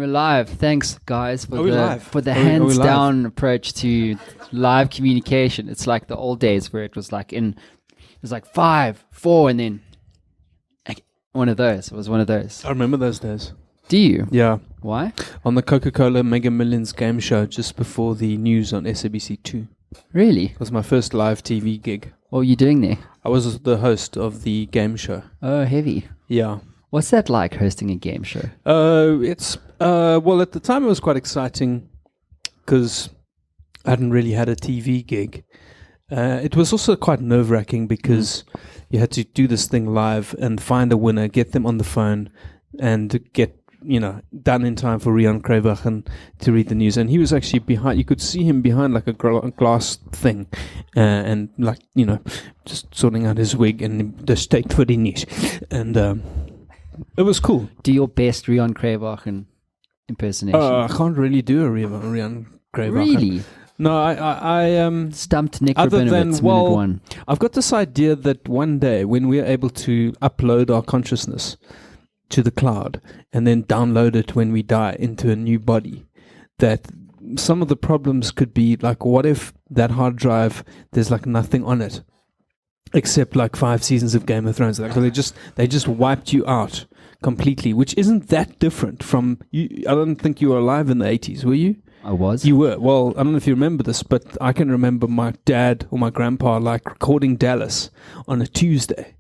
We're live. Thanks, guys, for the Are we hands live? down approach to live communication. It's like the old days where it was like it was like 5, 4, and then one of those. It was one of those. I remember those days. Do you? Yeah. Why? On the Coca-Cola Mega Millions game show just before the news on SABC2. Really? It was my first live TV gig. What were you doing there? I was the host of the game show. Oh, heavy. Yeah. What's that like, hosting a game show? Well, at the time it was quite exciting because I hadn't really had a TV gig. It was also quite nerve-wracking because you had to do this thing live and find a winner, get them on the phone, and get done in time for Rian Kreyvachen to read the news. And he was actually behind. You could see him behind like a glass thing, and just sorting out his wig and the state for the news. And it was cool. Do your best Rian Kreyvachen impersonation. I can't really do a Rian Kreyvachen. Really? No, I Stumped Nik other Rabinowitz, than, minute well, one. I've got this idea that one day when we're able to upload our consciousness to the cloud and then download it when we die into a new body, that some of the problems could be like, what if that hard drive, there's like nothing on it except like 5 seasons of Game of Thrones? Like, they just wiped you out completely, which isn't that different from you. I don't think you were alive in the 80s, were you? I was. You were. Well, I don't know if you remember this, but I can remember my dad or my grandpa like recording Dallas on a Tuesday.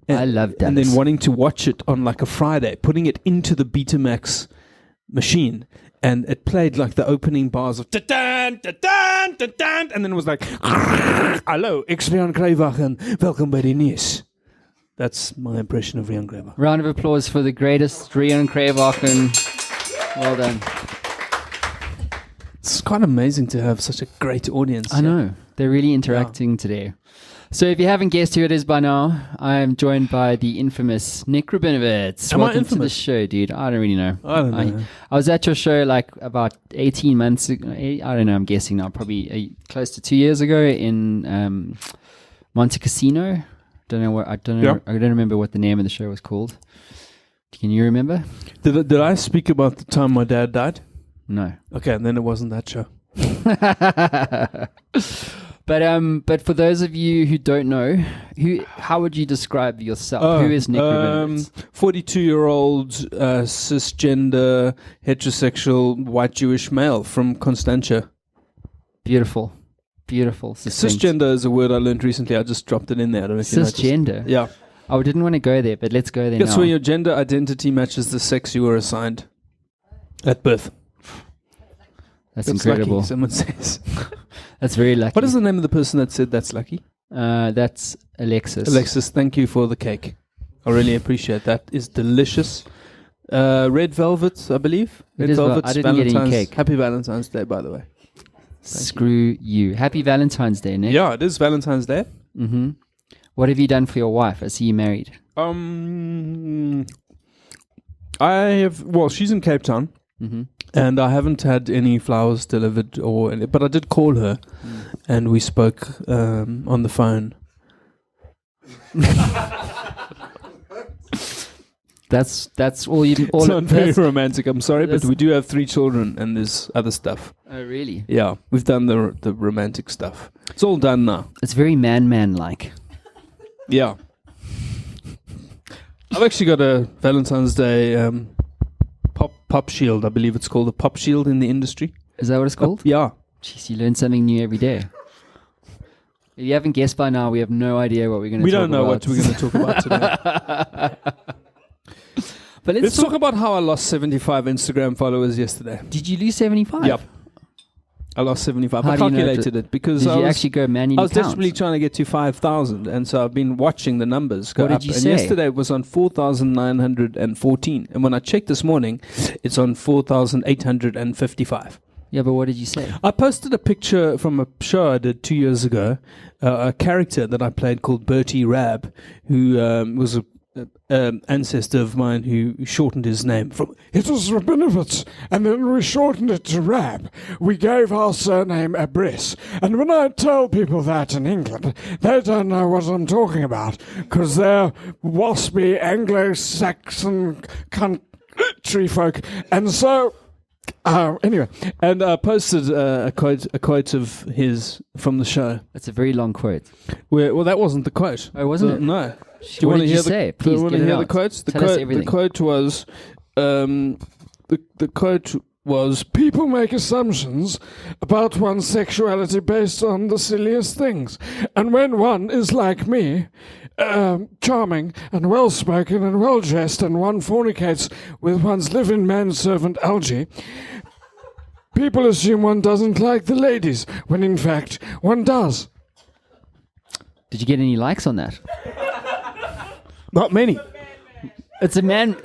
I love Dallas. And then wanting to watch it on like a Friday, putting it into the Betamax machine. And it played like the opening bars of da-dan, da-dan, da-dan, and then it was like, hallo, ik ben Rian Kreyvachen, welkom bij de nieuws. That's my impression of Rian Kreyvachen. Round of applause for the greatest Rian Kreyvachen. Well done. It's quite amazing to have such a great audience. I know. They're really interacting today. So if you haven't guessed who it is by now, I am joined by the infamous Nik Rabinowitz. Am I Welcome to the infamous? show, dude. I don't really know. I don't know. I was at your show like about 18 months ago. I don't know, I'm guessing now. Probably close to 2 years ago in Monte Cassino. I don't remember what the name of the show was called. Can you remember? Did I speak about the time my dad died? No. Okay, and then it wasn't that show. But for those of you who don't know, how would you describe yourself? Who is Nik Rabinowitz? 42-year-old cisgender heterosexual white Jewish male from Constantia. Beautiful. Succinct. Cisgender is a word I learned recently. I just dropped it in there. I don't know if you noticed. Cisgender? Yeah. I didn't want to go there, but let's go there That's now. where your gender identity matches the sex you were assigned at birth. That's That's incredible. lucky, someone says. That's very lucky. What is the name of the person that said that's lucky? That's Alexis. Alexis, thank you for the cake. I really appreciate that. It's delicious. Red velvet, I believe. It Red is velvet. I didn't get any cake. Happy Valentine's Day, by the way. Screw you. Happy Valentine's Day, Nick. Yeah, it is Valentine's Day. Mm-hmm. What have you done for your wife? I see you married. I have. Well, she's in Cape Town, and I haven't had any flowers delivered but I did call her, and we spoke on the phone. That's all you. It's not very romantic. I'm sorry, but we do have 3 children, and there's other stuff. Oh, really? Yeah, we've done the romantic stuff. It's all done now. It's very man-like. Yeah. I've actually got a Valentine's Day pop shield. I believe it's called a pop shield in the industry. Is that what it's called? Yeah. Jeez, you learn something new every day. If you haven't guessed by now, we have no idea what we're going to talk about. We don't know what we're going to talk about today. But let's talk about how I lost 75 Instagram followers yesterday. Did you lose 75? Yep. I lost 75. How I do you know calculated it because Did you actually go manually I was count? desperately trying to get to 5,000, and so I've been watching the numbers go What up. did you And say? yesterday it was on 4,914, and when I checked this morning, it's on 4,855. Yeah, but what did you say? I posted a picture from a show I did 2 years ago, a character that I played called Bertie Rab, who was a ancestor of mine who shortened his name from It was Rabinowitz, and then we shortened it to Rab. We gave our surname a Briss, and when I tell people that in England, they don't know what I'm talking about, because they're waspy Anglo-Saxon country folk, and so Anyway, and posted a quote of his from the show. That's a very long quote. Well, that wasn't the quote. Oh, wasn't it? No. Do you What want did to you hear say? the? Please want get to it hear the out. quotes? Tell us everything. The quote was, the quote was, people make assumptions about one's sexuality based on the silliest things. And when one is like me, charming and well-spoken and well-dressed, and one fornicates with one's live-in manservant Algie, people assume one doesn't like the ladies, when in fact one does. Did you get any likes on that? not many. It's a man.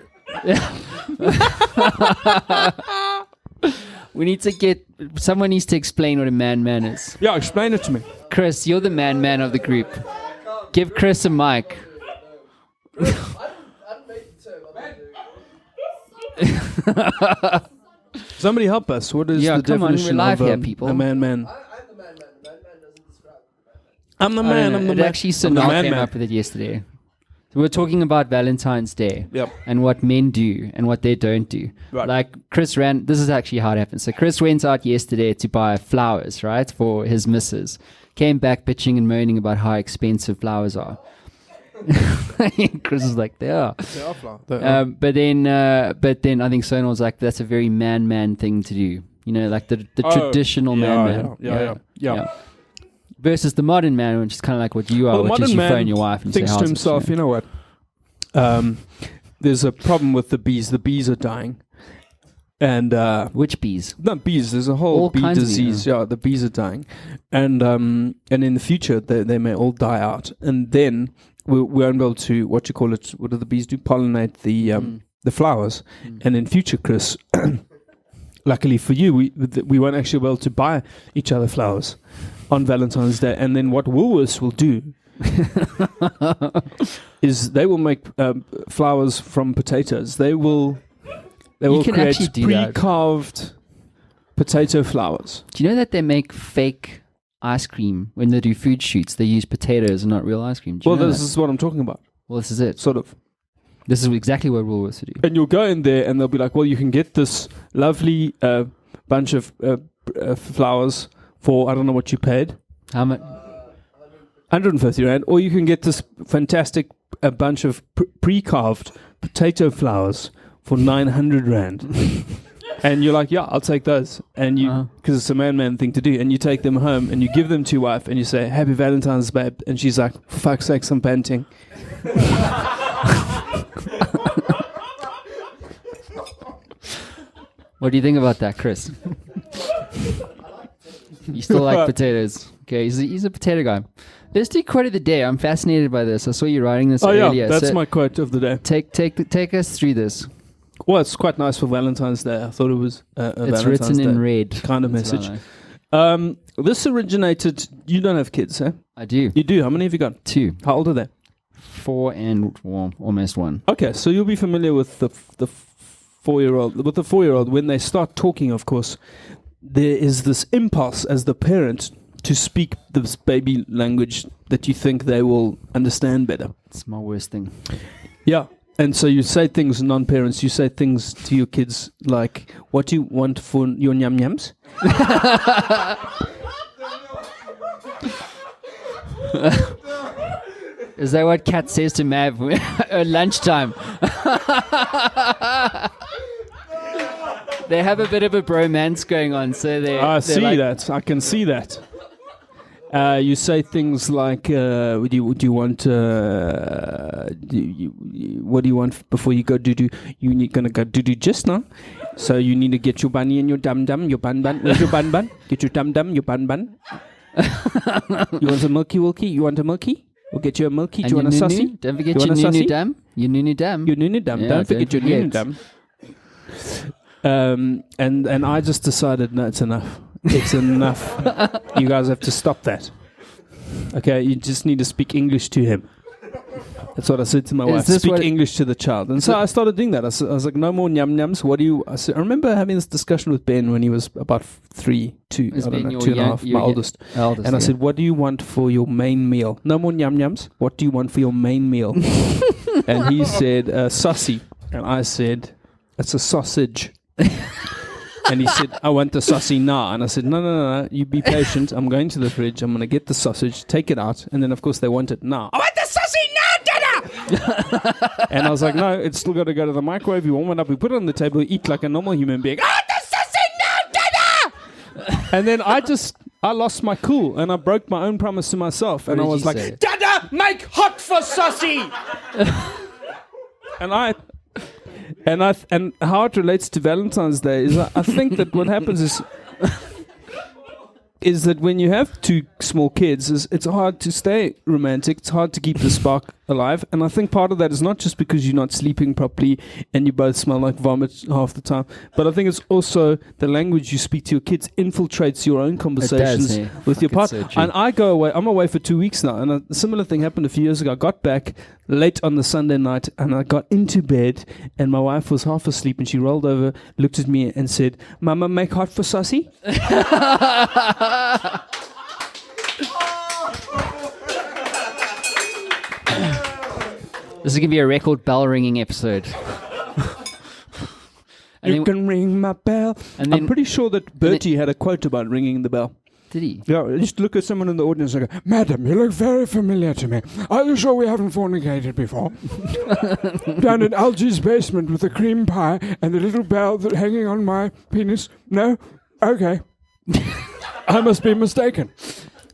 We need to get. Someone needs to explain what a man is. Yeah, explain it to me. Chris, you're the man of the group. Give Chris a mic. Somebody help us. What is the come on, we're definition live of here, people. a man? I'm the man. Man doesn't describe the man. I'm the man. I'm the It man. actually, I'm the Sonal man, came man. up with it yesterday. So we're talking about Valentine's Day. Yep. And what men do and what they don't do. Right. Like Chris ran. This is actually how it happened. So Chris went out yesterday to buy flowers, right, for his missus. Came back bitching and moaning about how expensive flowers are. Chris was like, they are. But then I think Sonal was like, that's a very man thing to do. You know, like the traditional man. Yeah. Versus the modern man, which is kind of like what you are, Well, the which is modern you man phone your wife and thinks say, to how's himself, it? you know what? There's a problem with the bees. The bees are dying. And Which bees? not bees. There's a whole All bee kinds of bees, disease. Yeah, the bees are dying, and in the future they may all die out, and then we won't be able to what do the bees do? Pollinate the flowers, and in future, Chris. Luckily for you, we won't actually be able to buy each other flowers on Valentine's Day, and then what Woolworths will do is they will make flowers from potatoes. They will can create actually do that. pre-carved potato flowers. Do you know that they make fake ice cream when they do food shoots? They use potatoes and not real ice cream. Do you Well, know this that? is what I'm talking about, Well, this is it. sort of. This is exactly what Woolworths would do. And you'll go in there and they'll be like, well, you can get this lovely bunch of flowers for, I don't know what you paid, How much? 150 Rand, or you can get this fantastic bunch of pre-carved potato flowers for 900 Rand. And you're like, yeah, I'll take those. And you, because it's a man thing to do. And you take them home and you give them to your wife and you say, Happy Valentine's, babe. And she's like, for fuck's sake, I'm panting. What do you think about that, Chris? You still like potatoes? Okay, he's a potato guy. Let's do quote of the day. I'm fascinated by this. I saw you writing this earlier. Yeah, that's so my quote of the day. Take us through this. Well, it's quite nice for Valentine's Day. I thought it was a It's Valentine's written in Day red. kind of That's what message. I like. This originated. You don't have kids, eh? I do. You do. How many have you got? 2, How old are they? 4, and almost 1. Okay, so you'll be familiar with the 4-year-old. With the 4-year-old, when they start talking, of course, there is this impulse as the parent to speak this baby language that you think they will understand better. It's my worst thing. Yeah. And so you say things, non-parents, you say things to your kids like, what do you want for your nyam-nyams? Is that what Kat says to Mav at lunchtime? They have a bit of a bromance going on, so I see like, that. I can see that. You say things like, "Would you want? What do you want before you go do? You need gonna go do just now, so you need to get your bunny and your dum dum, your bun. Where's your bun? Get your dum dum, your bun. You want a milky wilky? You want a milky? We'll get you a milky. Do you want a sussy? Don't forget You your want a nunu sussy? dam. Your nunu dam. Your nunu dum. Yeah, Don't forget your nunu forget. dum. And I just decided, no, it's enough. It's enough. You guys have to stop that. Okay, you just need to speak English to him. That's what I said to my wife. this Speak what- English to the child. And so I started doing that. I was like, no more nyam-nyams. What do you... I remember having this discussion with Ben when he was about 2, Is I don't Ben know, your 2.5, your my oldest. Eldest, And I yeah. said, what do you want for your main meal? No more nyam-nyams. What do you want for your main meal? And he said, sussy. And I said, it's a sausage. And he said, I want the sausage now. And I said, no, you be patient. I'm going to the fridge. I'm going to get the sausage, take it out. And then, of course, they want it now. I want the sausage now, Dada! And I was like, no, it's still got to go to the microwave. You warm it up. We put it on the table. Eat like a normal human being. I want the sausage now, Dada! And then I lost my cool. And I broke my own promise to myself. And I was like, say? Dada, make hot for sausage! And how it relates to Valentine's Day is I think that what happens is that when you have two small kids, it's hard to stay romantic. It's hard to keep the spark alive. And I think part of that is not just because you're not sleeping properly and you both smell like vomit half the time, but I think it's also the language you speak to your kids infiltrates your own conversations with your partner. So and I go away. I'm away for 2 weeks now. And a similar thing happened a few years ago. I got back late on the Sunday night and I got into bed and my wife was half asleep and she rolled over, looked at me and said, Mama, make hot for Sussy? This is going to be a record bell ringing episode. You can ring my bell. And I'm pretty sure that Bertie had a quote about ringing the bell. Did he? Yeah, just look at someone in the audience and go, Madam, you look very familiar to me. Are you sure we haven't fornicated before? Down in Algie's basement with the cream pie and the little bell hanging on my penis? No? Okay. I must be mistaken.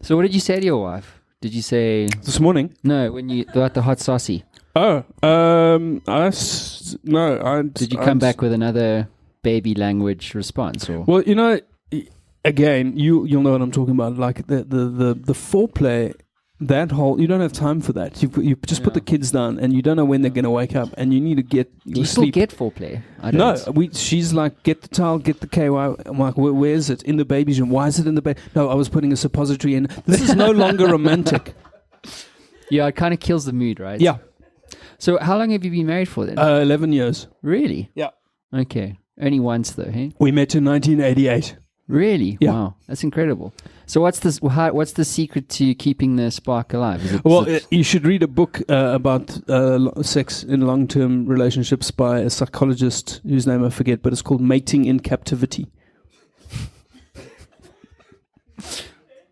So what did you say to your wife? Did you say... This morning? No, when you got the hot saucy. Oh, Did you come back with another baby language response? Or? Well, you know, again, you'll know what I'm talking about. Like the foreplay, that whole, you don't have time for that. You just put the kids down, and you don't know when they're going to wake up, and you need to get. Do you still get foreplay? I don't. No, she's like, get the towel, get the KY. I'm like, where is it? In the baby's room. Why is it in the baby? No, I was putting a suppository in. This is no longer romantic. Yeah, it kind of kills the mood, right? Yeah. So how long have you been married for then? 11 years. Really? Yeah. Okay. Only once though, hey? We met in 1988. Really? Yeah. Wow, that's incredible. So what's the secret to keeping the spark alive? You should read a book about sex in long-term relationships by a psychologist whose name I forget, but it's called Mating in Captivity.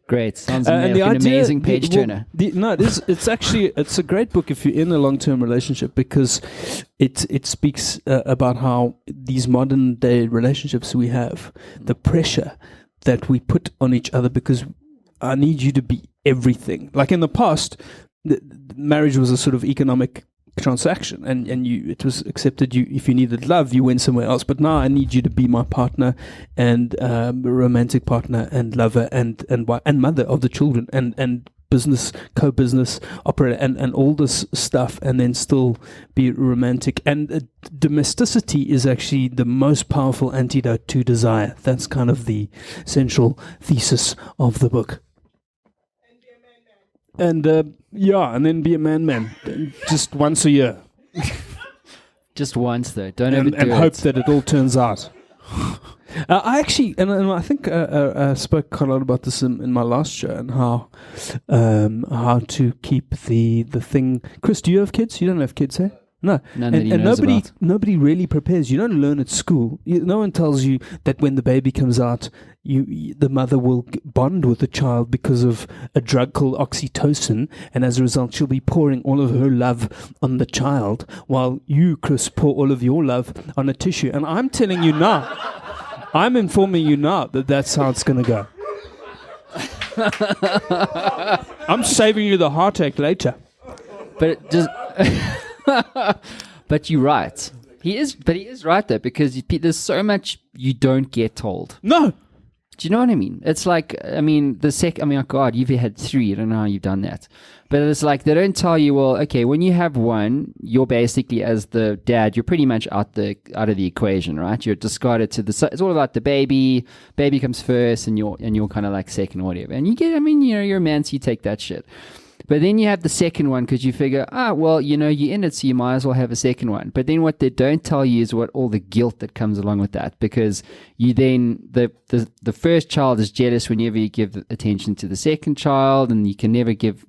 Great. Sounds like an amazing page turner. It's a great book if you're in a long-term relationship because it speaks about how these modern day relationships we have, the pressure that we put on each other because I need you to be everything. Like in the past, marriage was a sort of economic transaction and it was accepted if you needed love you went somewhere else, but now I need you to be my partner and romantic partner and lover and mother of the children and business co-business operator and all this stuff, and then still be romantic. And domesticity is actually the most powerful antidote to desire. That's kind of the central thesis of the book. And and then be a man, just once a year. Just once, though. Don't overdo it. And hope that it all turns out. I actually, and I think I spoke quite a lot about this in my last show, and how to keep the thing. Chris, do you have kids? You don't have kids, eh? No. And nobody really prepares. You don't learn at school. No one tells you that when the baby comes out, the mother will bond with the child because of a drug called oxytocin, and as a result, she'll be pouring all of her love on the child, while you, Chris, pour all of your love on a tissue. And I'm telling you now, I'm informing you now that that's how it's going to go. I'm saving you the heartache later. But it just... But you're right. He is right though, because there's so much you don't get told. No. Do you know what I mean? It's like, oh God, you've had 3. I don't know how you've done that. But it's like, they don't tell you, well, okay, when you have one, you're basically, as the dad, you're pretty much out of the equation, right? You're discarded to the side. It's all about the baby. Baby comes first, and you're kind of like second or whatever. And you get, you're a man, so you take that shit. But then you have the second one because you figure, you're in it, so you might as well have a second one. But then what they don't tell you is what all the guilt that comes along with that, because you then, the first child is jealous whenever you give attention to the second child, and you can never give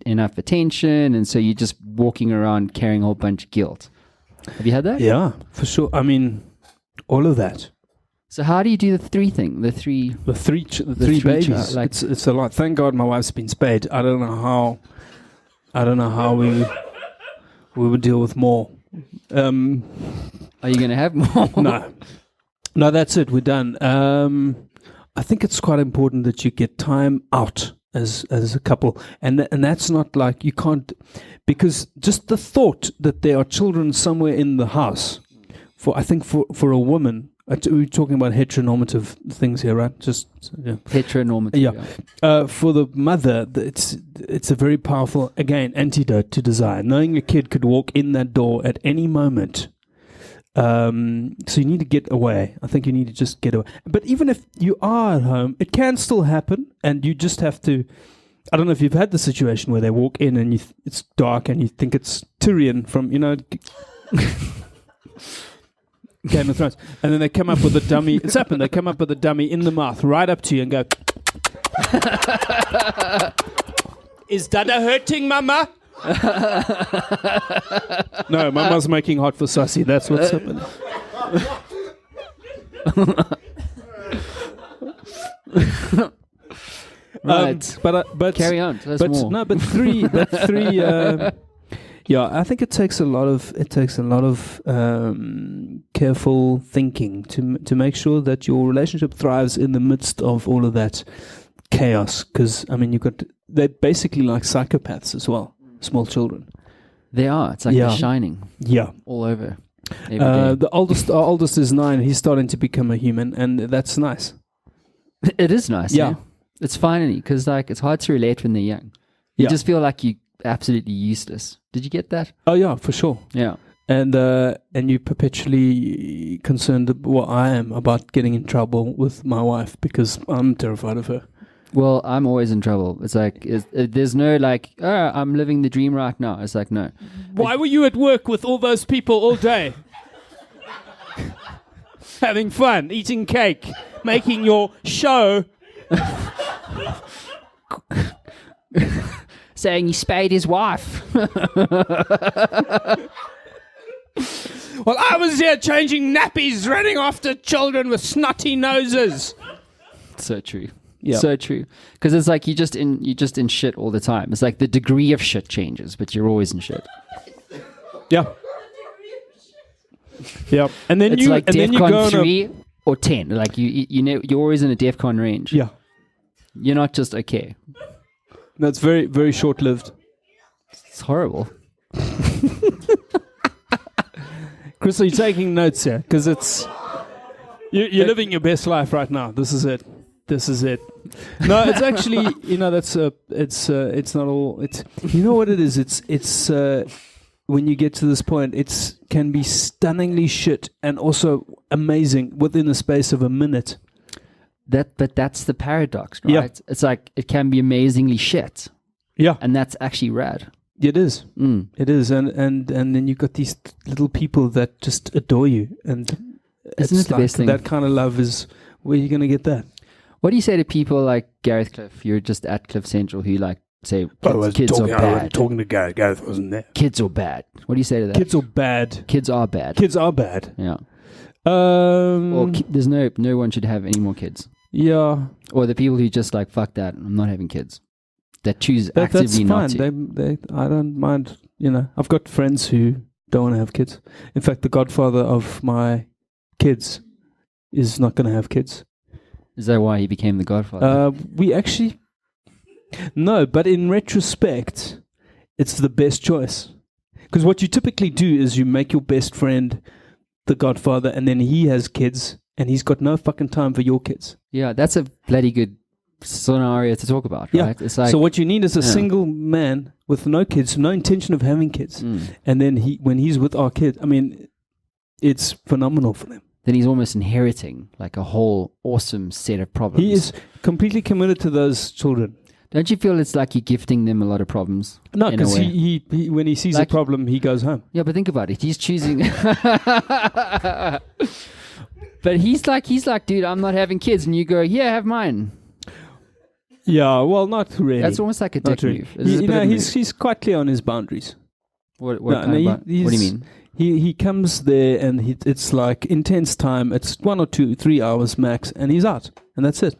enough attention, and so you're just walking around carrying a whole bunch of guilt. Have you had that? Yeah, for sure. All of that. So how do you do the three thing? The three babies. It's a lot. Thank God my wife's been spayed. I don't know how we would deal with more. Are you going to have more? No, that's it. We're done. I think it's quite important that you get time out as a couple, and that's not like you can't, because just the thought that there are children somewhere in the house, for a woman. We're talking about heteronormative things here, right? Just heteronormative. Yeah. For the mother, it's a very powerful, again, antidote to desire. Knowing a kid could walk in that door at any moment. So you need to get away. I think you need to just get away. But even if you are at home, it can still happen, and you just have to. I don't know if you've had the situation where they walk in and it's dark and you think it's Tyrion from Game of Thrones, and then they come up with a dummy. It's happened. They come up with a dummy in the mouth, right up to you, and go. Is Dada hurting, Mama? No, Mama's making hot for Sussy. That's what's happening. Right, but carry on. There's more. No, but three. Yeah, I think it takes a lot of careful thinking to make sure that your relationship thrives in the midst of all of that chaos. Because they're basically like psychopaths as well. Small children. They are. It's like they're shining. Yeah, all over. Every day. Our oldest is 9. He's starting to become a human, and that's nice. It is nice. Yeah, it's finally, because it's hard to relate when they're young. You just feel like you absolutely useless. Did you get that? Oh yeah, for sure. Yeah. And you perpetually concerned, I am, about getting in trouble with my wife because I'm terrified of her. Well, I'm always in trouble. It's like there's no I'm living the dream right now. It's like, no. Why were you at work with all those people all day? Having fun, eating cake, making your show. Saying he spayed his wife. Well, I was here changing nappies, running after children with snotty noses. So true. Yeah. So true. Because it's like you're just in shit all the time. It's like the degree of shit changes, but you're always in shit. Yeah. Yeah. And then it's like DEFCON 3 or 10. Like you're always in a DEFCON range. Yeah. You're not just okay. That's very, very short-lived. It's horrible. Chris, are you taking notes here? Because you're living your best life right now. This is it. No, it's actually, it's not all. It's, you know what it is. It's when you get to this point, it can be stunningly shit and also amazing within the space of a minute. But that's the paradox, right? Yeah. It's like it can be amazingly shit. Yeah. And that's actually rad. It is. It is. And then you've got these little people that just adore you. And isn't it the best thing? That kind of love is, where are you going to get that? What do you say to people like Gareth Cliff? You're just at Cliff Central who say kids are bad. I was talking to Gareth. Gareth wasn't there. Kids are bad. What do you say to that? Kids are bad. Kids are bad. Kids are bad. Yeah. Or there's no one should have any more kids. Yeah. Or the people who just fuck that, I'm not having kids. That choose actively not to. I don't mind. I've got friends who don't want to have kids. In fact, the godfather of my kids is not going to have kids. Is that why he became the godfather? We actually... No, but in retrospect, it's the best choice. Because what you typically do is you make your best friend the godfather, and then he has kids, and he's got no fucking time for your kids. Yeah, that's a bloody good scenario to talk about, right? Yeah. It's like, so what you need is a single man with no kids, no intention of having kids. And then when he's with our kid, it's phenomenal for them. Then he's almost inheriting a whole awesome set of problems. He is completely committed to those children. Don't you feel it's like you're gifting them a lot of problems? No, because he when he sees a problem, he goes home. Yeah, but think about it. He's choosing... But he's like, dude, I'm not having kids. And you go, yeah, have mine. Yeah, well, not really. That's almost like a dick move. He's quite clear on his boundaries. What do you mean? he comes there and it's like intense time. It's 1 or 2, 3 hours max, and he's out, and that's it.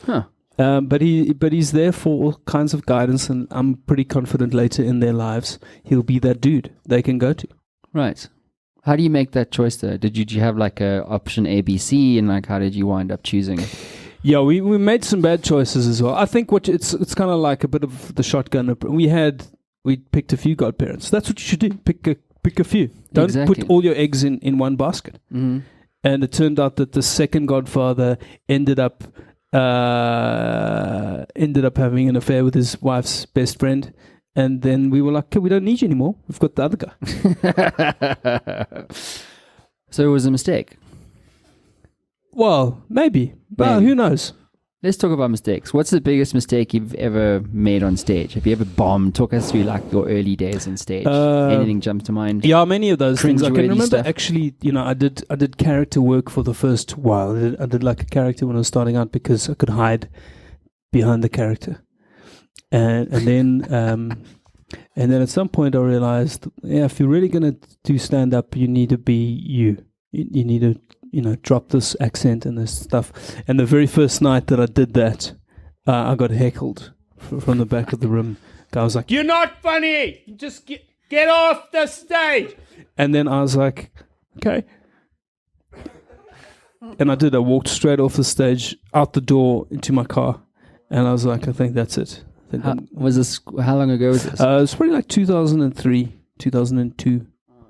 Huh. But he's there for all kinds of guidance, and I'm pretty confident later in their lives he'll be that dude they can go to. Right. How do you make that choice though? Did you have like a option A, B, C, and like how did you wind up choosing? Yeah, we made some bad choices as well. I think it's kind of like a bit of the shotgun. We picked a few godparents. That's what you should do. Pick a few. Don't put all your eggs in one basket. Mm-hmm. And it turned out that the second godfather ended up having an affair with his wife's best friend. And then we were like, okay, we don't need you anymore. We've got the other guy. So it was a mistake. Well, maybe. Well, who knows? Let's talk about mistakes. What's the biggest mistake you've ever made on stage? Have you ever bombed? Talk us through like your early days on stage. Anything jumps to mind? Yeah, many of those things. I can remember stuff. Actually, I did character work for the first while. I did like a character when I was starting out because I could hide behind the character. And then at some point I realized, if you're really going to do stand up, you need to be you. You need to drop this accent and this stuff. And the very first night that I did that, I got heckled from the back of the room. Guy was like, "You're not funny. Just get off the stage." And then I was like, "Okay." And I did. I walked straight off the stage, out the door, into my car, and I was like, "I think that's it." How long ago was this? It was probably like 2003, 2002.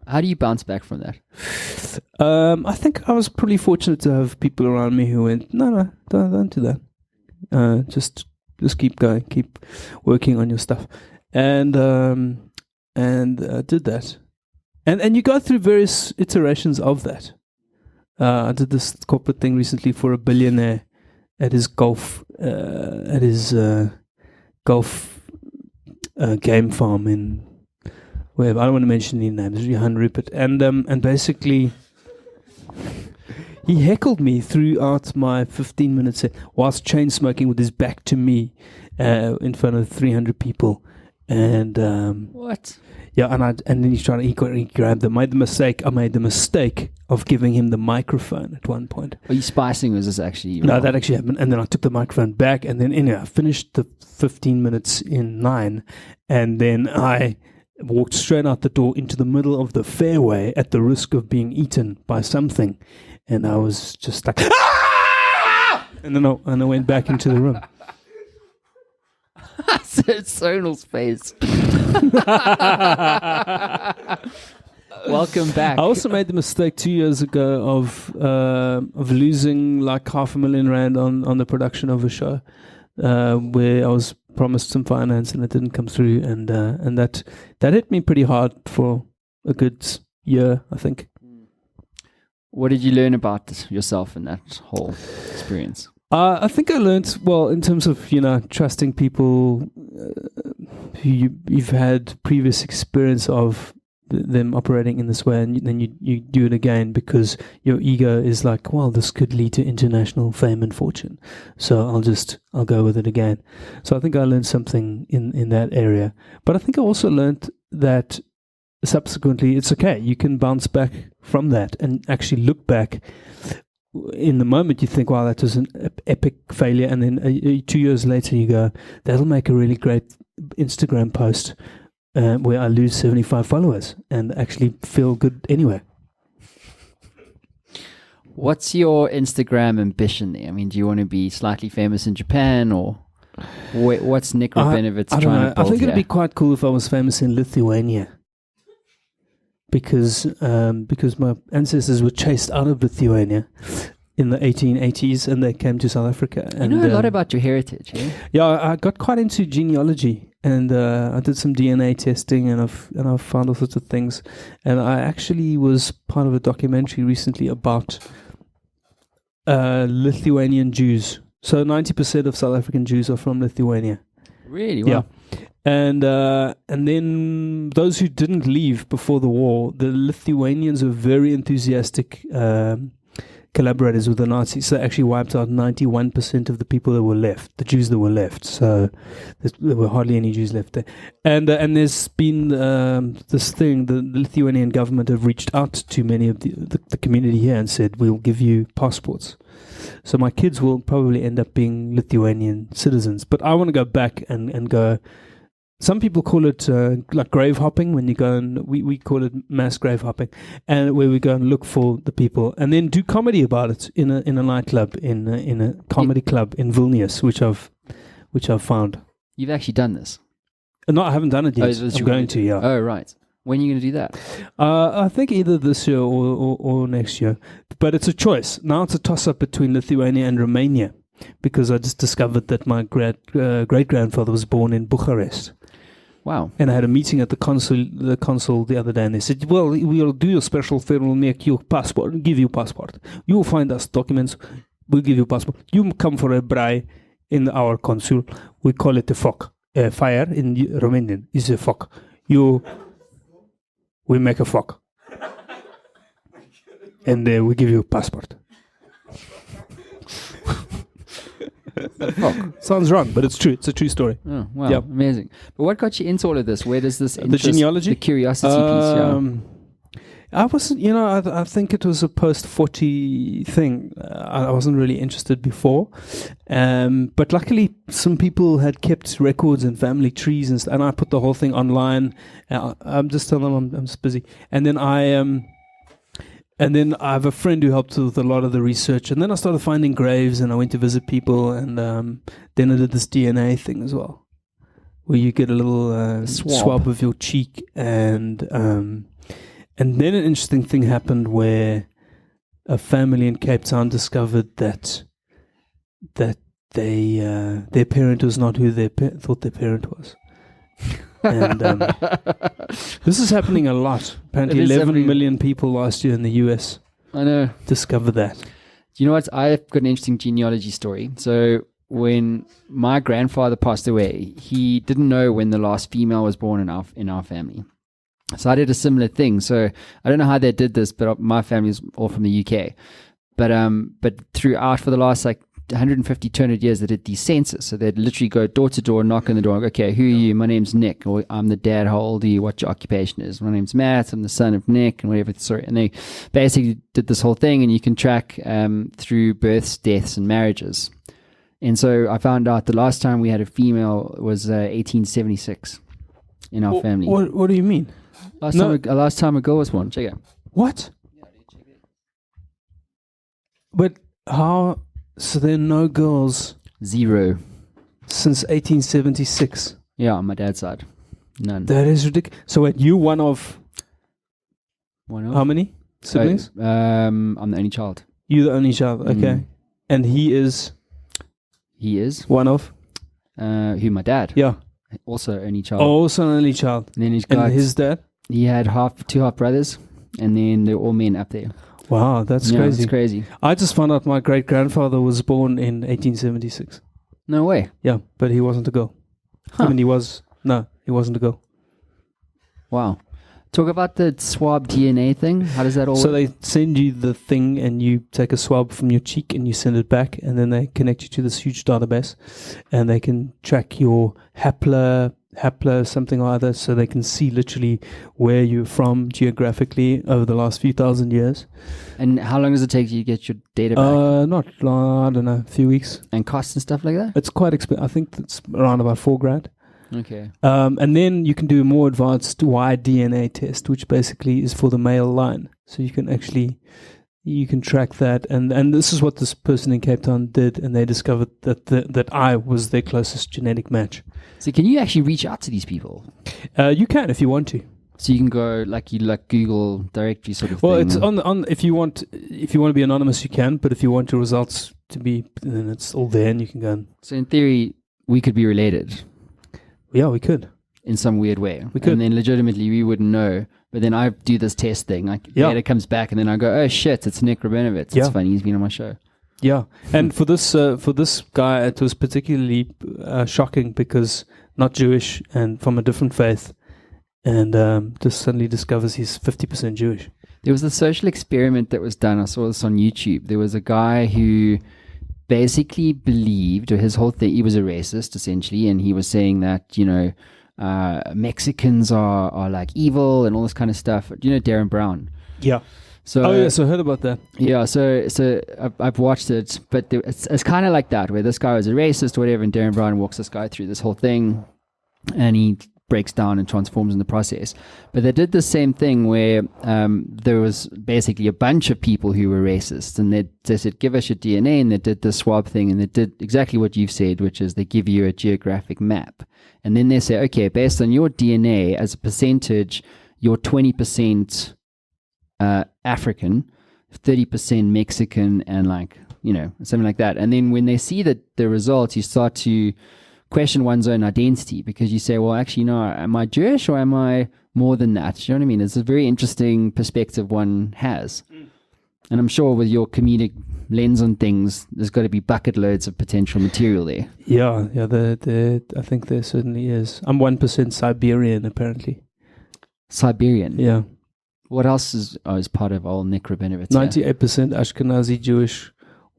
How do you bounce back from that? I think I was pretty fortunate to have people around me who went, no, don't do that. Just keep going, keep working on your stuff, and did that. And you go through various iterations of that. I did this corporate thing recently for a billionaire at his golf game farm in. Wherever. I don't want to mention any names, Johan Rupert. And basically, he heckled me throughout my 15-minute set whilst chain smoking with his back to me in front of 300 people. And what? Yeah, and then he grabbed them. I made the mistake of giving him the microphone at one point. Are you spicing? Or was this actually? No, that actually happened. And then I took the microphone back, and then I finished the 15 minutes in 9, and then I walked straight out the door into the middle of the fairway at the risk of being eaten by something. And I was just like, "Ah!" And then I went back into the room. Sonal's face. Welcome back. I also made the mistake 2 years ago of losing like R500,000 on the production of a show where I was promised some finance and it didn't come through, and that hit me pretty hard for a good year, I think. What did you learn about yourself in that whole experience? I think I learned, well, in terms of, trusting people who you've had previous experience of them operating in this way, and then you do it again because your ego is like, well, this could lead to international fame and fortune, so I'll go with it again. So I think I learned something in that area, but I think I also learned that subsequently it's okay. You can bounce back from that and actually look back. In the moment, you think, wow, that was an epic failure. And then 2 years later, you go, that'll make a really great Instagram post where I lose 75 followers and actually feel good anyway. What's your Instagram ambition there? I mean, do you want to be slightly famous in Japan, or what's Nik Rabinowitz trying to build? I think it'd be quite cool if I was famous in Lithuania. Because my ancestors were chased out of Lithuania in the 1880s and they came to South Africa. And, you know a lot about your heritage, eh? Yeah, I got quite into genealogy, and I did some DNA testing, and I found all sorts of things. And I actually was part of a documentary recently about Lithuanian Jews. So 90% of South African Jews are from Lithuania. Really? Wow. Yeah. And then those who didn't leave before the war, the Lithuanians were very enthusiastic collaborators with the Nazis. So they actually wiped out 91% of the people that were left, the Jews that were left. So there were hardly any Jews left there. And there's been this thing, the Lithuanian government have reached out to many of the community here and said, we'll give you passports. So my kids will probably end up being Lithuanian citizens. But I want to go back and go. Some people call it like grave hopping, when you go and we call it mass grave hopping, and where we go and look for the people and then do comedy about it in a nightclub, in a comedy club in Vilnius, which I've found. You've actually done this? No, I haven't done it yet. I'm going to, yeah. Oh, right. When are you going to do that? I think either this year or next year. But it's a choice. Now it's a toss-up between Lithuania and Romania, because I just discovered that my great-grandfather was born in Bucharest. Wow. And I had a meeting at the consul the other day, and they said, well, we'll do a special favor, we'll make you passport, give you passport. You will find us documents, we'll give you passport. You come for a braai in our consul. We call it a fok. Fire in Romanian is a fok. We make a fok. And we give you a passport. Sounds wrong, but it's true. It's a true story. Oh, wow. Yep. Amazing. But what got you into all of this? Where does this interest, the genealogy? The curiosity piece, I wasn't, I think it was a post-40 thing. I wasn't really interested before. But luckily, some people had kept records and family trees, and I put the whole thing online. I'm just telling them I'm just busy. And then I have a friend who helped with a lot of the research. And then I started finding graves, and I went to visit people. And then I did this DNA thing as well, where you get a little swab of your cheek. And then an interesting thing happened where a family in Cape Town discovered that their parent was not who they thought their parent was. And this is happening a lot. Apparently 11 million people last year in the US discovered that. Do you know what? I've got an interesting genealogy story. So when my grandfather passed away, he didn't know when the last female was born in our family. So I did a similar thing. So I don't know how they did this, but my family is all from the UK. But throughout, for the last 150, 200 years, they did these census. So they'd literally go door to door, knock on the door. Okay, who are you? My name's Nick. Or I'm the dad. How old are you? What your occupation is? My name's Matt. I'm the son of Nick, and whatever. Sorry. And they basically did this whole thing, and you can track through births, deaths, and marriages. And so I found out the last time we had a female was 1876 in our family. What do you mean? Last time a girl was born. Check it out. What? Yeah, check it. But how? So there are no girls. Zero. Since 1876. Yeah, on my dad's side. None. That is ridiculous. So wait, you one of how many siblings? I'm the only child. You're the only child, okay. And he is one of? Who, my dad? Yeah. Also only child. Oh, also an only child. And then and his dad? He had two half brothers, and then they're all men up there. Wow, that's crazy. It's crazy. I just found out my great-grandfather was born in 1876. No way. Yeah, but he wasn't a girl. Huh. I mean, he wasn't a girl. Wow. Talk about the swab DNA thing. How does that all So work? they send you the thing, and you take a swab from your cheek, and you send it back, and then they connect you to this huge database, and they can track your hapla something or other, so they can see literally where you're from geographically over the last few thousand years. And how long does it take you to get your data back? I don't know, a few weeks. And costs and stuff like that? It's quite expensive. I think it's around about $4,000. Okay. And then you can do a more advanced Y-DNA test, which basically is for the male line. So you can track that. And this is what this person in Cape Town did, and they discovered that I was their closest genetic match. So can you actually reach out to these people? You can if you want to. So you can go like Google directory sort of thing. Well, it's on if you want to be anonymous, you can. But if you want your results to be, then it's all there, and you can go. So in theory, we could be related. Yeah, we could. In some weird way. We could. And then legitimately we wouldn't know. But then I do this test thing. Data comes back, and then I go, oh shit, it's Nik Rabinowitz. It's funny, he's been on my show. Yeah. And for this guy, it was particularly shocking because not Jewish and from a different faith, and just suddenly discovers he's 50% Jewish. There was a social experiment that was done. I saw this on YouTube. There was a guy who basically believed, or his whole thing, he was a racist essentially, and he was saying that, Mexicans are like evil and all this kind of stuff. Do you know Darren Brown? Yeah. So, So I heard about that. Yeah, so I've watched it, but it's kind of like that, where this guy was a racist or whatever, and Darren Brown walks this guy through this whole thing, and he breaks down and transforms in the process. But they did the same thing where there was basically a bunch of people who were racist, and they said, give us your DNA, and they did the swab thing, and they did exactly what you've said, which is they give you a geographic map. And then they say, okay, based on your DNA, as a percentage, you're 20% African, 30% Mexican, and something like that. And then when they see the results, you start to question one's own identity, because you say, well, actually, no, am I Jewish or am I more than that? You know what I mean? It's a very interesting perspective one has. And I'm sure with your comedic lens on things, there's got to be bucket loads of potential material there. Yeah. I think there certainly is. I'm 1% Siberian, apparently. Siberian? Yeah. What else is part of old Nik Rabinowitz? 98% Ashkenazi Jewish,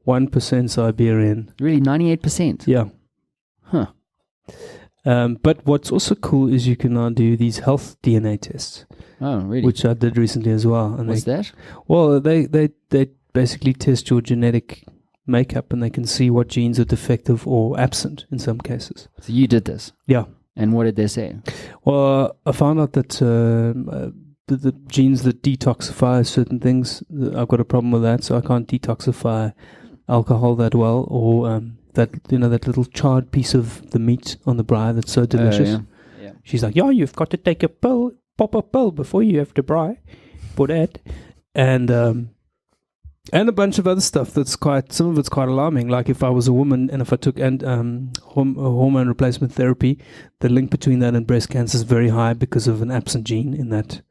1% Siberian. Really, 98%? Yeah. Huh. But what's also cool is you can now do these health DNA tests. Oh, really? Which I did recently as well. And what's that? Well, they basically test your genetic makeup, and they can see what genes are defective or absent in some cases. So you did this? Yeah. And what did they say? Well, I found out that the genes that detoxify certain things, I've got a problem with that, so I can't detoxify alcohol that well, or that little charred piece of the meat on the braai that's so delicious. Yeah. She's like, you've got to take a pill, pop a pill before you have to braai for that, and a bunch of other stuff some of it's quite alarming. Like if I was a woman and if I took hormone replacement therapy, the link between that and breast cancer is very high because of an absent gene in that.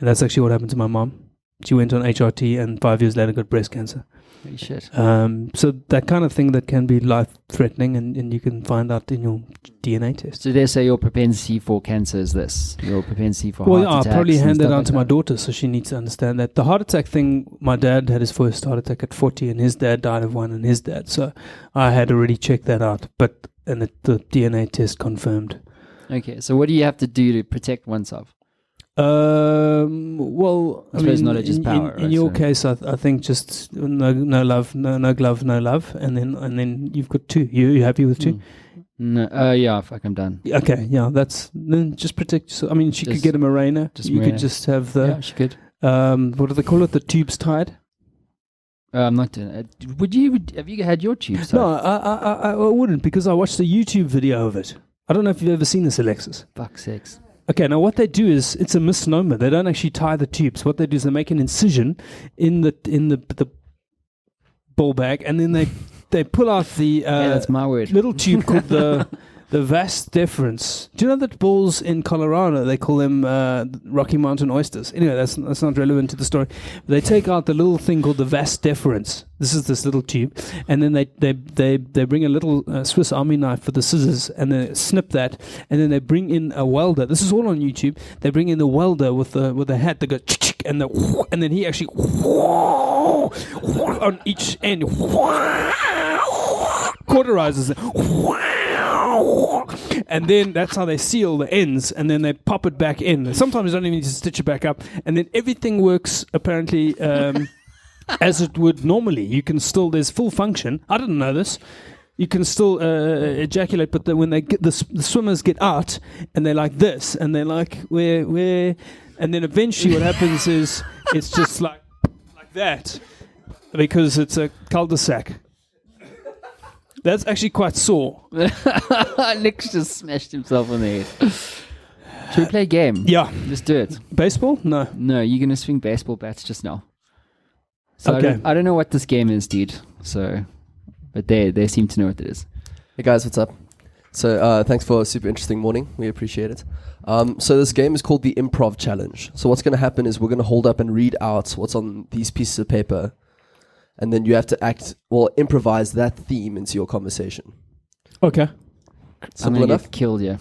And that's actually what happened to my mom. She went on HRT and 5 years later got breast cancer. Holy shit. So that kind of thing that can be life-threatening, and you can find out in your DNA test. So they say your propensity for cancer is this. Your propensity for heart attacks. I'll probably hand that down to my daughter, so she needs to understand that. The heart attack thing, my dad had his first heart attack at 40, and his dad died of one, and his dad. So I had already checked that out, and the DNA test confirmed. Okay, so what do you have to do to protect oneself? Well, I suppose knowledge is power. In your case, I think just no love, no glove, no love, and then you've got two. You happy with two? No, yeah, fuck, I'm done. Okay, yeah, then just protect yourself. I mean, she could get a Mirena. You could just have the. Yeah, she could. What do they call it? The tubes tied. I'm not doing it. Have you had your tubes tied? No, I wouldn't, because I watched a YouTube video of it. I don't know if you've ever seen this, Alexis. Fuck's sakes. Okay, now what they do is, it's a misnomer. They don't actually tie the tubes. What they do is they make an incision in the ball bag, and then they pull out the that's my word. little tube called the vas deferens. Do you know that balls in Colorado, they call them Rocky Mountain oysters? Anyway, that's not relevant to the story. They take out the little thing called the vas deferens. This is this little tube, and then they bring a little Swiss Army knife with the scissors, and they snip that, and then they bring in a welder. This is all on YouTube. They bring in the welder with the hat. They go and then he actually on each end cauterizes it. And then that's how they seal the ends, and then they pop it back in. Sometimes you don't even need to stitch it back up, and then everything works apparently as it would normally. You can still, there's full function. I didn't know this. You can still ejaculate, but when they get the swimmers get out, and they're like this, and they're like where, and then eventually what happens is it's just like that, because it's a cul-de-sac. That's actually quite sore. Nick's just smashed himself on the head. Should we play a game? Yeah. Let's do it. Baseball? No. No, you're going to swing baseball bats just now. So okay. I don't know what this game is, dude. So, but they seem to know what it is. Hey guys, what's up? So thanks for a super interesting morning. We appreciate it. So this game is called the Improv Challenge. So what's going to happen is we're going to hold up and read out what's on these pieces of paper. And then you have to improvise that theme into your conversation. Okay. I'm Simple gonna enough? Get killed, yeah.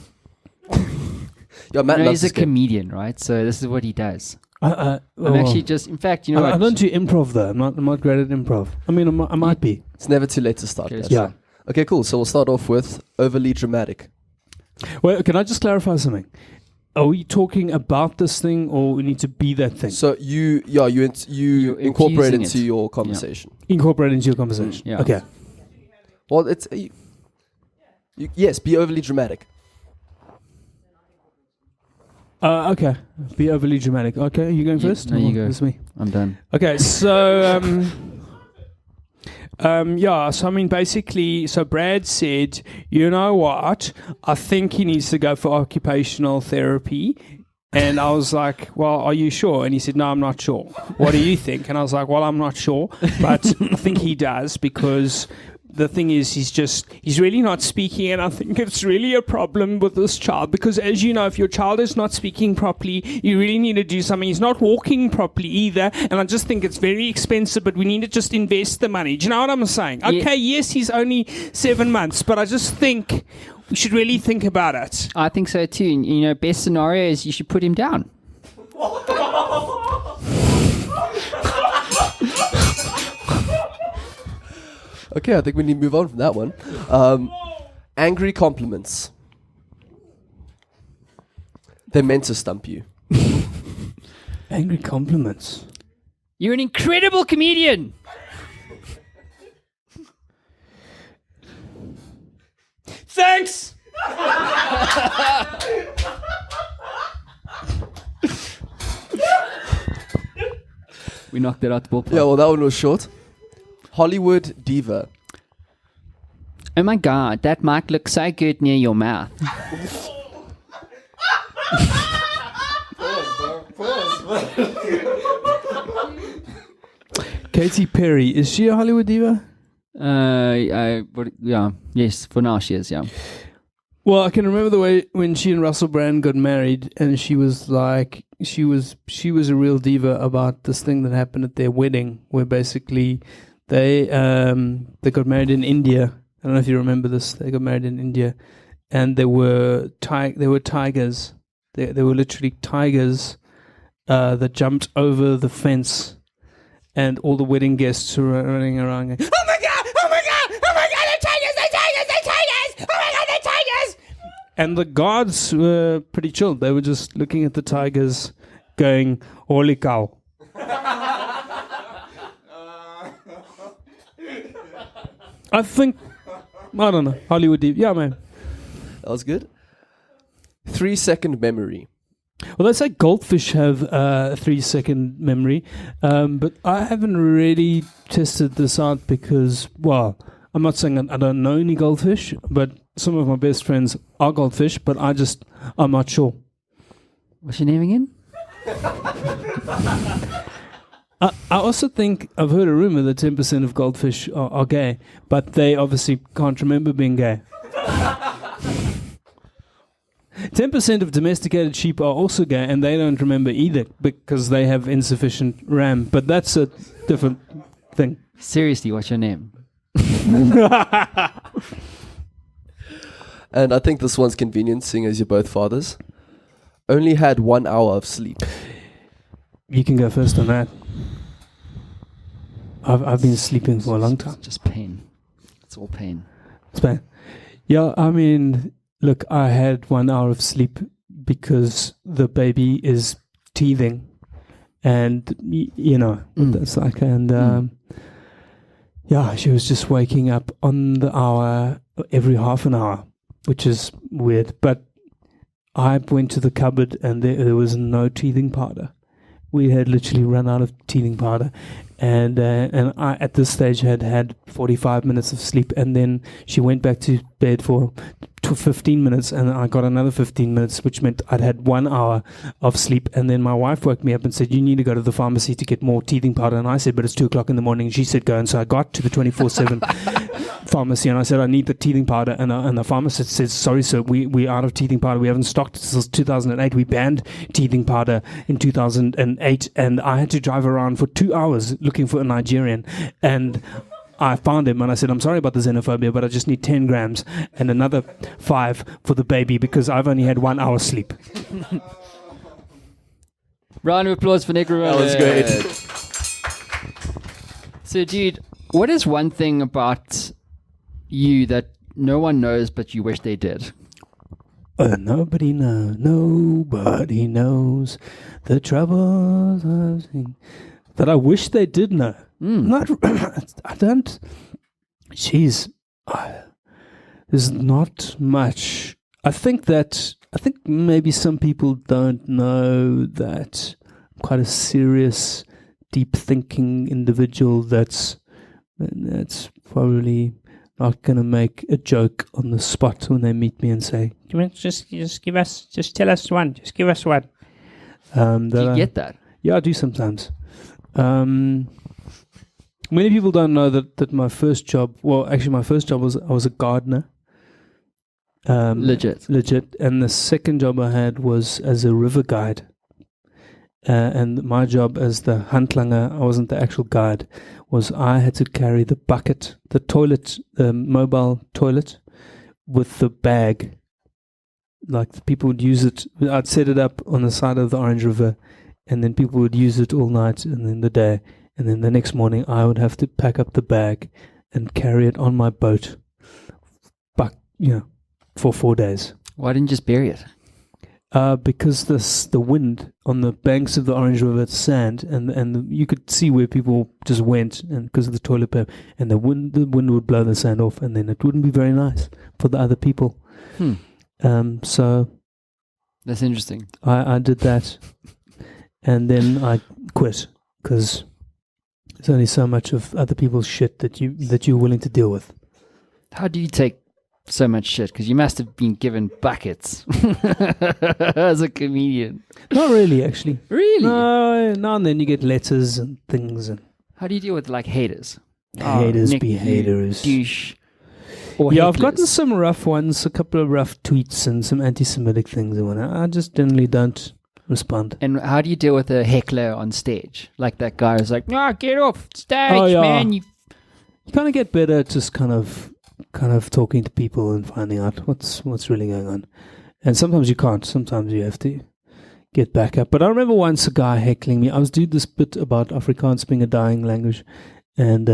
Yeah, Matt loves he's a this game. comedian, right? So this is what he does. I'm actually just, in fact, you know, I don't do improv though. I'm not great at improv. I mean, I might be. It's never too late to start. Okay, Guys. Yeah. Okay, cool. So we'll start off with overly dramatic. Well, can I just clarify something? Are we talking about this thing, or we need to be that thing? So you incorporate infusing into it. your conversation. Incorporate into your conversation. Yeah. Okay. Well, it's yes, be overly dramatic. Okay. Be overly dramatic. Okay, you going first? No, you go. It's me. I'm done. Okay, so so I mean, basically, so Brad said, you know what? I think he needs to go for occupational therapy. And I was like, well, are you sure? And he said, no, I'm not sure. What do you think? And I was like, well, I'm not sure, but I think he does, because the thing is, he's really not speaking, and I think it's really a problem with this child, because as you know, if your child is not speaking properly, you really need to do something. He's not walking properly either, and I just think it's very expensive, but we need to just invest the money. Do you know what I'm saying? Yeah. Okay, yes, he's only 7 months, but I just think we should really think about it. I think so too. And, you know, best scenario is you should put him down. Okay, I think we need to move on from that one. Angry compliments. They're meant to stump you. Angry compliments. You're an incredible comedian. Thanks! We knocked it out the ballpark. Yeah, well, that one was short. Hollywood diva. Oh my God, that mic looks so good near your mouth. Katy Perry, is she a Hollywood diva? Yes, for now she is, yeah. Well, I can remember the way when she and Russell Brand got married, and she was like, she was a real diva about this thing that happened at their wedding, where basically they got married in India. I don't know if you remember this. They got married in India, and there were tigers. There were literally tigers that jumped over the fence, and all the wedding guests were running around going, "Oh my God! Oh my God! Oh my God! The tigers! The tigers! The tigers! Oh my God! The tigers!" And the guards were pretty chill. They were just looking at the tigers, going, "Holy cow!" I think, I don't know, Hollywood diva. Yeah, man. That was good. 3-second memory. Well, they say goldfish have 3-second memory, but I haven't really tested this out because, well, I'm not saying I don't know any goldfish, but some of my best friends are goldfish, but I'm not sure. What's your name again? I also think I've heard a rumor that 10% of goldfish are gay, but they obviously can't remember being gay. 10% of domesticated sheep are also gay, and they don't remember either because they have insufficient RAM. But that's a different thing. Seriously, what's your name? And I think this one's convenient, seeing as you're both fathers. Only had 1 hour of sleep. You can go first on that. I've been sleeping for a long time. Just pain. It's all pain. It's bad. Yeah, I mean, look, I had 1 hour of sleep because the baby is teething, and that's like, and yeah, she was just waking up on the hour every half an hour, which is weird. But I went to the cupboard and there was no teething powder. We had literally run out of teething powder, and I at this stage had 45 minutes of sleep, and then she went back to bed for 15 minutes, and I got another 15 minutes, which meant I'd had 1 hour of sleep. And then my wife woke me up and said, "You need to go to the pharmacy to get more teething powder." And I said, "But it's 2:00 in the morning." And she said, "Go." And so I got to the 24/7 pharmacy, and I said, "I need the teething powder." And the pharmacist says, "Sorry, sir, we're out of teething powder. We haven't stocked it since 2008. We banned teething powder in 2008, and I had to drive around for 2 hours looking for a Nigerian." And I found him, and I said, "I'm sorry about the xenophobia, but I just need 10 grams and another 5 for the baby because I've only had 1 hour sleep." Round of applause for Nik Rabinowitz. That was great. So, dude, what is one thing about you that no one knows but you wish they did? Nobody knows the troubles I've seen. That I wish they did know. Not, I don't. Jeez, there's not much. I think maybe some people don't know that I'm quite a serious, deep thinking individual. That's probably not going to make a joke on the spot when they meet me and say, just tell us one. Just give us one. Do you get that? Yeah, I do sometimes. Many people don't know that my first job, my first job was I was a gardener. Legit. And the second job I had was as a river guide. And my job as the handlanger, I wasn't the actual guide, was I had to carry the bucket, the toilet, mobile toilet, with the bag. Like the people would use it. I'd set it up on the side of the Orange River, and then people would use it all night and then the day. And then the next morning, I would have to pack up the bag and carry it on my boat, for 4 days. Why didn't you just bury it? Because the wind on the banks of the Orange River, it's sand, and you could see where people just went, and because of the toilet paper, and the wind would blow the sand off, and then it wouldn't be very nice for the other people. So that's interesting. I did that, and then I quit because there's only so much of other people's shit that you're willing to deal with. How do you take so much shit? Because you must have been given buckets as a comedian. Not really, actually. Really? No, now and then you get letters and things. And how do you deal with like haters? Haters Nick, be haters. Douche. Or Yeah, hecklers. I've gotten some rough ones, a couple of rough tweets and some anti-Semitic things and whatnot. I just generally don't respond. And how do you deal with a heckler on stage? Like that guy who's like, "No, get off stage, Oh, yeah. man." You kind of get better at just kind of talking to people and finding out what's really going on. And sometimes you can't. Sometimes you have to get back up. But I remember once a guy heckling me. I was doing this bit about Afrikaans being a dying language, and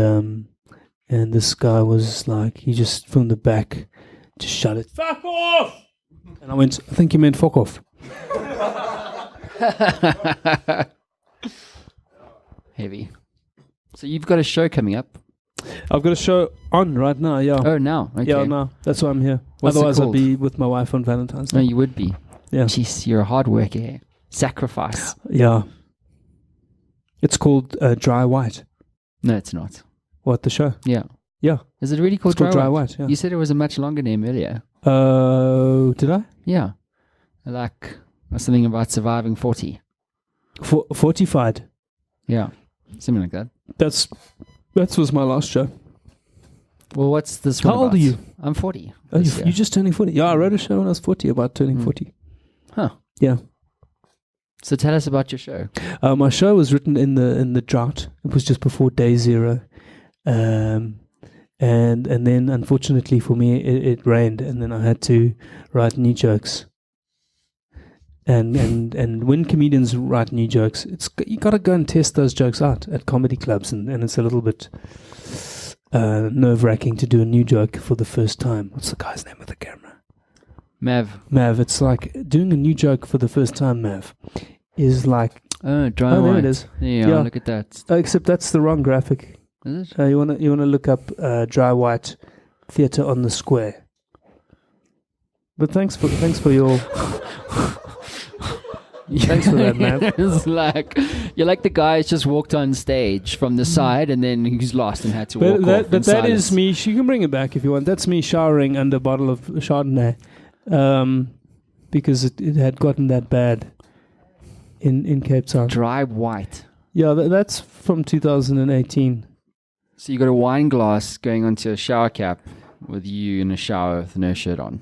this guy was like, he just from the back just shouted, "Fuck off!" And I went, "I think you meant fuck off." Heavy. So you've got a show coming up. I've got a show on right now, yeah. Oh, now. Okay. Yeah, no. That's why I'm here. What's it Otherwise, I'd called? be with my wife on Valentine's Day. No, you would be. Yeah. Jeez, you're a hard worker here. Sacrifice. Yeah. It's called Dry White. No, it's not. What, the show? Yeah. Yeah. Is it really called It's called Dry Dry White? White, yeah. You said it was a much longer name earlier. Did I? Yeah. Like something about surviving 40. Fortified. Yeah. Something like that. That was my last show. Well, what's this How one old about? are you? I'm 40. Oh, this you year. just turning 40. Yeah, I wrote a show when I was 40 about turning 40. Huh. Yeah. So tell us about your show. My show was written in the drought. It was just before day zero. And then unfortunately for me it rained, and then I had to write new jokes. And when comedians write new jokes, you got to go and test those jokes out at comedy clubs, and it's a little bit nerve-wracking to do a new joke for the first time. What's the guy's name with the camera? Mav. It's like doing a new joke for the first time. Mav is like, Dry there White. it is. Yeah, look at that. Except that's the wrong graphic. Is it? You wanna look up Dry White Theatre on the Square. But thanks for your thanks for that, man. It's like you're like the guy who's just walked on stage from the side and then he's lost and had to walk off. But that is me. You can bring it back if you want. That's me showering under a bottle of Chardonnay, because it had gotten that bad in Cape Town. Dry White. Yeah, that's from 2018. So you got a wine glass going onto a shower cap with you in a shower with no shirt on.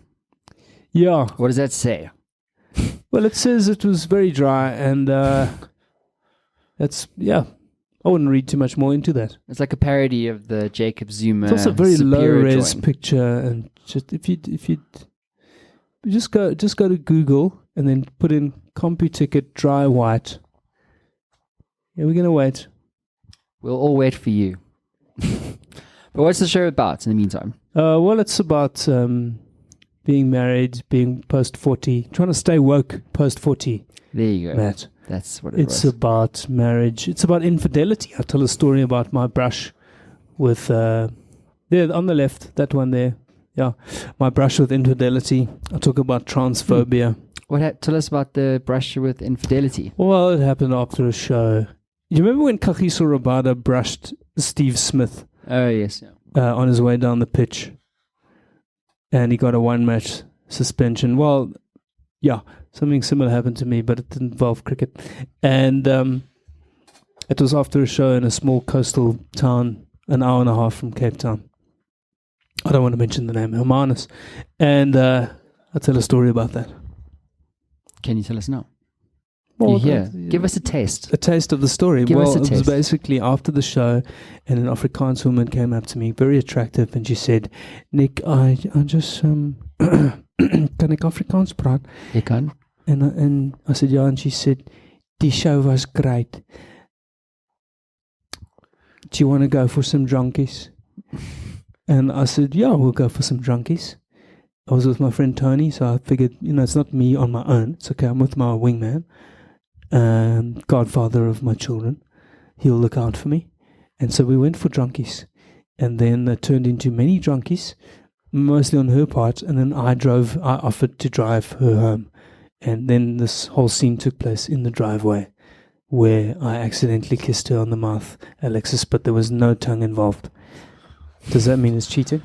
Yeah. What does that say? Well, it says it was very dry, and that's, yeah. I wouldn't read too much more into that. It's like a parody of the Jacob Zuma. It's also a very low Superior res drawing. picture, and just if you just go to Google and then put in computicket Dry White, Yeah, we're gonna wait. We'll all wait for you. But what's the show about in the meantime? Well, it's about being married, being post 40, trying to stay woke post 40. There you go. Matt, That's what it it's was. about marriage. It's about infidelity. I tell a story about my brush with there on the left, that one there. Yeah, my brush with infidelity. I talk about transphobia. Tell us about the brush with infidelity. Well, it happened after a show. You remember when Kagiso Rabada brushed Steve Smith Oh, yes. Yeah. on his way down the pitch? And he got a one-match suspension. Well, yeah, something similar happened to me, but it didn't involve cricket. And it was after a show in a small coastal town, an hour and a half from Cape Town. I don't want to mention the name, Hermanus. And I'll tell a story about that. Can you tell us now? Well, Give us a taste. A taste of the story. Give us a it was taste. basically after the show, and an Afrikaans woman came up to me, very attractive, and she said, "Nik, I just kan ek Afrikaans praat?" You can. And I said, "Yeah," and she said, "Die show was great. Do you want to go for some drunkies?" And I said, "Yeah, we'll go for some drunkies." I was with my friend Tony, so I figured, it's not me on my own. It's okay, I'm with my wingman, godfather of my children. He'll look out for me. And so we went for drunkies. And then it turned into many drunkies, mostly on her part. And then I offered to drive her home. And then this whole scene took place in the driveway, where I accidentally kissed her on the mouth, Alexis, but there was no tongue involved. Does that mean it's cheating?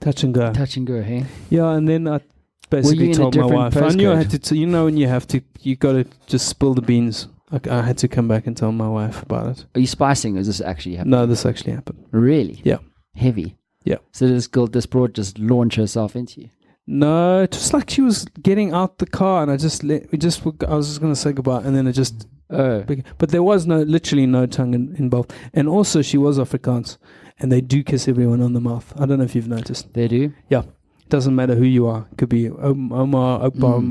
Touch and go. Touch and go, hey? Yeah, and then I basically told my wife. I knew I had to. When you have to, you got to just spill the beans. I had to come back and tell my wife about it. Are you spicing, or is this actually happening? No, this actually happened. Really? Yeah. Heavy? Yeah. So this broad just launch herself into you? No, it was like she was getting out the car, and I was just going to say goodbye, and then it just. But there was literally no tongue involved, and also she was Afrikaans. And they do kiss everyone on the mouth. I don't know if you've noticed. They do? Yeah. It doesn't matter who you are. It could be Oma, Opa,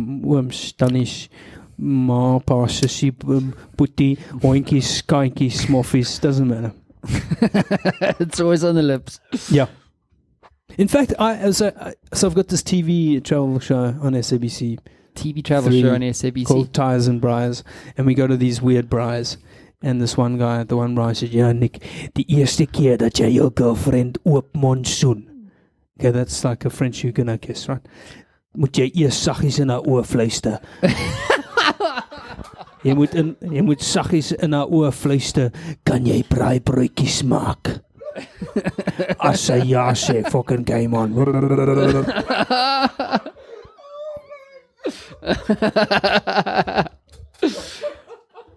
Stanish, Ma, Pa, Sissy, Putti, Oinkies, Skainkies, Smoffies. Doesn't matter. It's always on the lips. Yeah. In fact, so I've got this TV travel show on SABC. TV travel show on SABC. Called Tires and Briars. And we go to these weird briars. And this one guy at the one briar said, "Yeah, Nick, die eerste keer dat jy jou girlfriend oop mond soen." Okay, that's like a French Huguenot kiss, right? Moet jy eers saggies in haar oë fluister. Jy moet saggies in haar oë fluister. Kan jy braaibroodjies maak? As sy ja sê, fucking game on.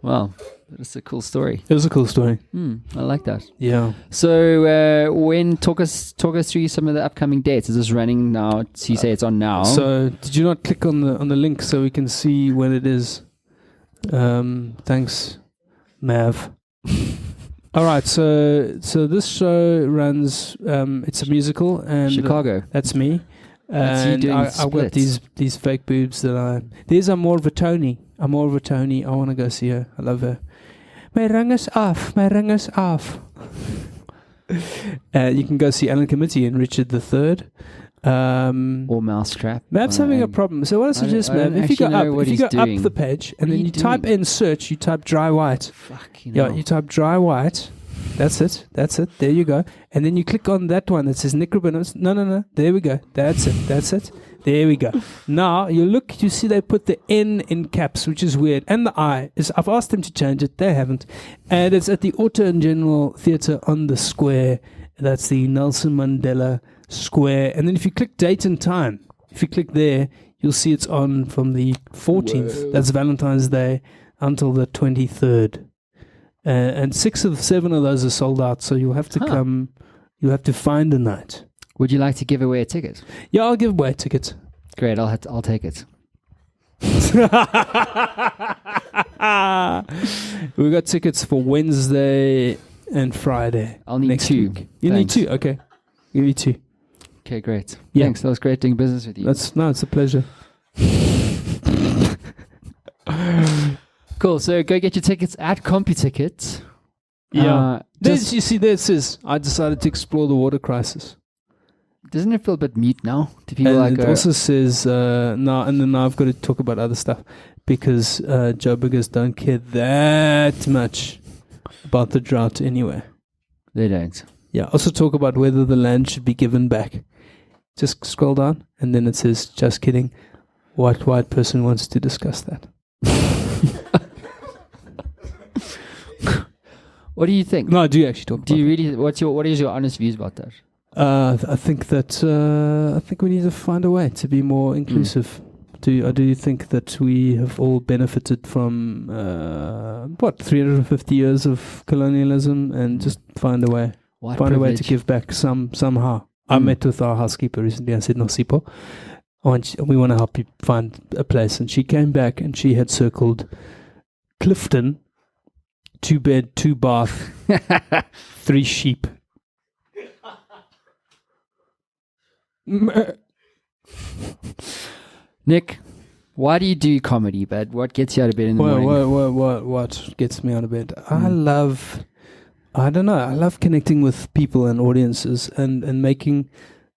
Wow. That's a cool story. It was a cool story. I like that. Yeah. So, talk us through some of the upcoming dates. Is this running now? So you say it's on now. So, did you not click on the link so we can see when it is? Thanks, Mav. All right. So this show runs. It's a musical, and Chicago. That's me. That's you And doing I've got these fake boobs that there's Amor Vitoni. I want to go see her. I love her. My ring is off. You can go see Alan Committee and Richard III. Or Mousetrap. Mav's having a problem. So what I suggest, Mav, if you go up the page and then you type in search, you type dry white. You type dry white. That's it. There you go. And then you click on that one that says Nik Rabinowitz. No. There we go. That's it. There we go. Now you see they put the N in caps, which is weird, and the I is. I've asked them to change it. They haven't, and it's at the Auto and General Theatre on the Square. That's the Nelson Mandela Square. And then if you click date and time, if you click there, you'll see it's on from the 14th. Whoa. That's Valentine's Day until the 23rd. And 6 of 7 of those are sold out, so you'll have to come. You'll have to find a night. Would you like to give away a ticket? Yeah, I'll give away a ticket. Great, I'll take it. We got tickets for Wednesday and Friday. I'll need next 2. week. You need 2? Okay. Give you 2. Okay, great. Yeah. Thanks. That was great doing business with you. It's a pleasure. Cool. Cool. So go get your tickets at computicket. Yeah. You see, there it says, I decided to explore the water crisis. Doesn't it feel a bit mute now? Do people And like it also says, now I've got to talk about other stuff because Joe Biggers don't care that much about the drought anyway. They don't. Yeah. Also talk about whether the land should be given back. Just scroll down and then it says, just kidding. What white person wants to discuss that? What do you think? No, I do actually talk about Do you really? What is your honest views about that? I think that I think we need to find a way to be more inclusive. I do think that we have all benefited from 350 years of colonialism, and just find a way to give back somehow. I met with our housekeeper recently. I said, "No, Sipo, we want to help you find a place," and she came back and she had circled Clifton, 2 bed, 2 bath, 3 sheep. Nick, why do you do comedy, bud? What gets you out of bed in the morning? What gets me out of bed? I love connecting with people and audiences and making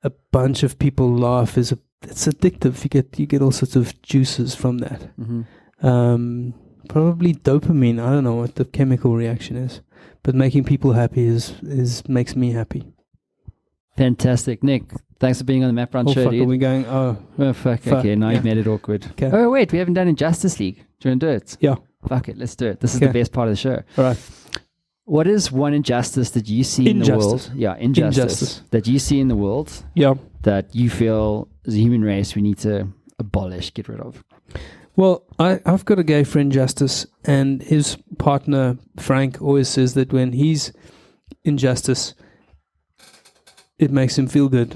a bunch of people laugh. It's addictive. You get all sorts of juices from that. Mm-hmm. Probably dopamine. I don't know what the chemical reaction is, but making people happy is makes me happy. Fantastic, Nick. Thanks for being on the Map Run show, fuck, dude. are we going? Fuck. Okay, now you've made it awkward. Okay. Oh, wait, we haven't done Injustice League. Do you want to do it? Yeah. Fuck it, let's do it. This is the best part of the show. All right. What is one injustice that you see in the world? Yeah, injustice that you see in the world. Yeah. That you feel as a human race we need to abolish, get rid of. Well, I've got a gay friend, Justice, and his partner, Frank, always says that when he's in justice, it makes him feel good.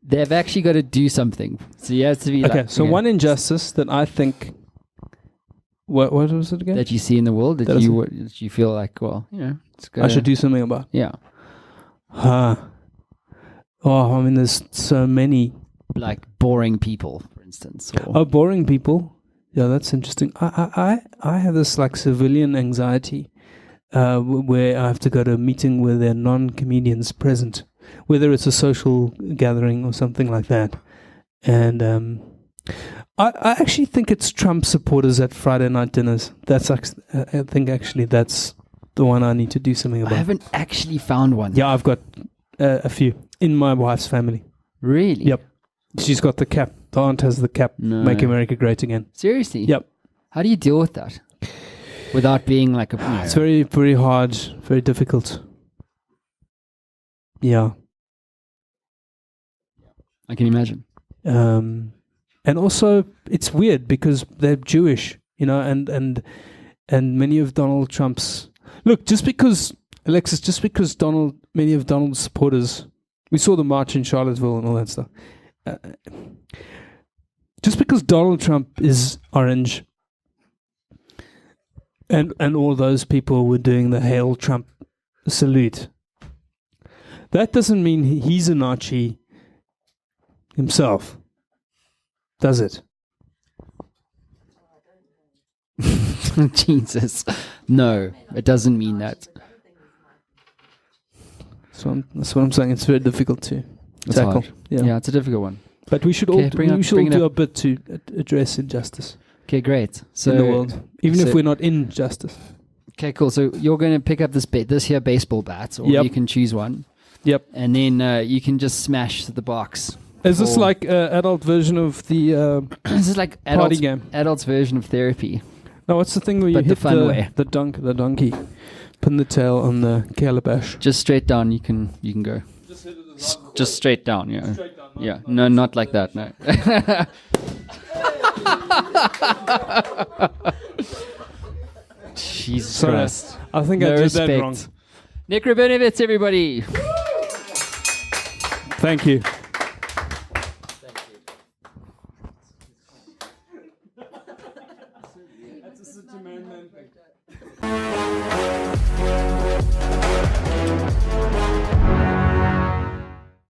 They've actually got to do something. So you have to be one injustice that I think... What was it again? That you see in the world that you feel like, well, I should do something about. Yeah. There's so many. Like boring people, for instance. Boring people. Yeah, that's interesting. I have this like civilian anxiety where I have to go to a meeting where there are non-comedians present, whether it's a social gathering or something like that. And I actually think it's Trump supporters at Friday night dinners. I think actually that's the one I need to do something about. I haven't actually found one. Yeah, I've got a few in my wife's family. Really? Yep. She's got the cap. The aunt has the cap. No. Make America Great Again. Seriously? Yep. How do you deal with that? Without being like a... It's very, very hard. Very difficult. Yeah. I can imagine. And also, it's weird because they're Jewish, and many of Donald Trump's... Look, just because many of Donald's supporters... We saw the march in Charlottesville and all that stuff. Just because Donald Trump is orange and all those people were doing the Hail Trump salute, that doesn't mean he's a Nazi himself. Does it? Jesus. No, it doesn't mean that. That's what I'm saying. It's very difficult to tackle. Hard. Yeah, it's a difficult one. But we should all do our bit to address injustice. Okay, great. So in the world, even if we're not in justice. Okay, cool. So you're going to pick up this here baseball bat, or you can choose one. Yep. And then you can just smash the box. Is this like adult version of the this is like party game? Adult's version of therapy. No, what's the thing where you hit the donkey, pin the tail on the calabash? Just straight down. You can go. Just straight down. Yeah. Straight down, yeah. No, not like that. No. Jesus Christ. I think I did that wrong. Nik Rabinowitz, everybody. Thank you.